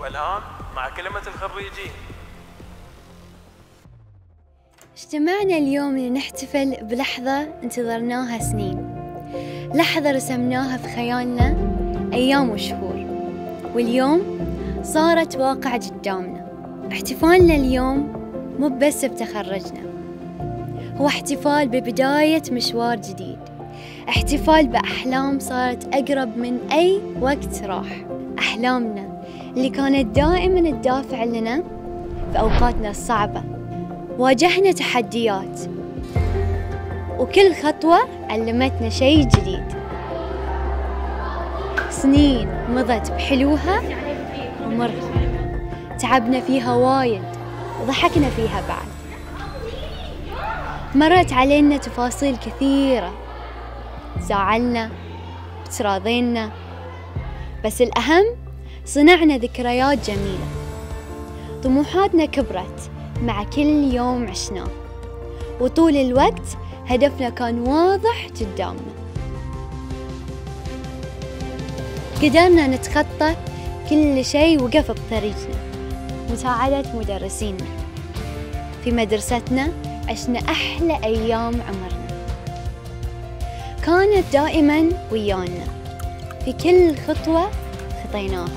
والآن مع كلمة الخريجين. اجتمعنا اليوم لنحتفل بلحظة انتظرناها سنين، لحظة رسمناها في خيالنا أيام وشهور، واليوم صارت واقع قدامنا. احتفالنا اليوم مو بس بتخرجنا، هو احتفال ببداية مشوار جديد، احتفال بأحلام صارت أقرب من أي وقت راح. أحلامنا اللي كانت دائما الدافع لنا في أوقاتنا الصعبة. واجهنا تحديات، وكل خطوة علمتنا شيء جديد. سنين مضت بحلوها ومرها، تعبنا فيها وايد وضحكنا فيها بعد. مرت علينا تفاصيل كثيرة، زعلنا وتراضينا، بس الأهم صنعنا ذكريات جميلة. طموحاتنا كبرت مع كل يوم عشناه، وطول الوقت هدفنا كان واضح قدامنا. قدرنا نتخطى كل شيء وقف بطريقنا. مساعدة مدرسينا في مدرستنا، عشنا أحلى أيام عمرنا. كانت دائما ويانا في كل خطوة خطيناها،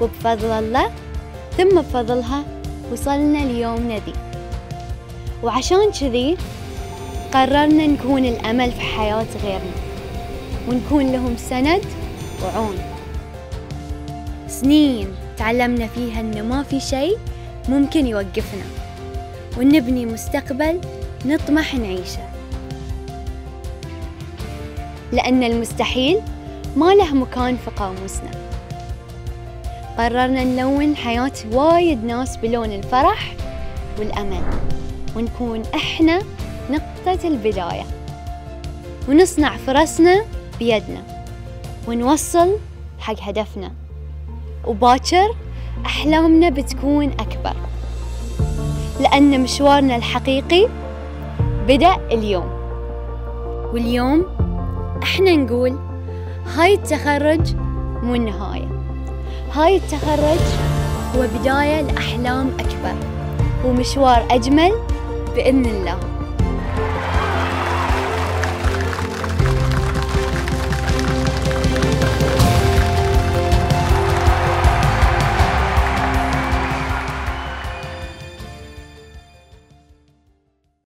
وبفضل الله ثم بفضلها وصلنا ليومنا ذي. وعشان كذي قررنا نكون الأمل في حياة غيرنا، ونكون لهم سند وعون. سنين تعلمنا فيها إن ما في شيء ممكن يوقفنا، ونبني مستقبل نطمح نعيشه، لأن المستحيل ما له مكان في قاموسنا. قررنا نلون حياة وايد ناس بلون الفرح والأمل، ونكون إحنا نقطة البداية، ونصنع فرصنا بيدنا، ونوصل حق هدفنا. وباكر أحلامنا بتكون أكبر، لأن مشوارنا الحقيقي بدأ اليوم. واليوم إحنا نقول هاي التخرج مو النهاية، هاي التخرج هو بداية لأحلام أكبر ومشوار أجمل بإذن الله.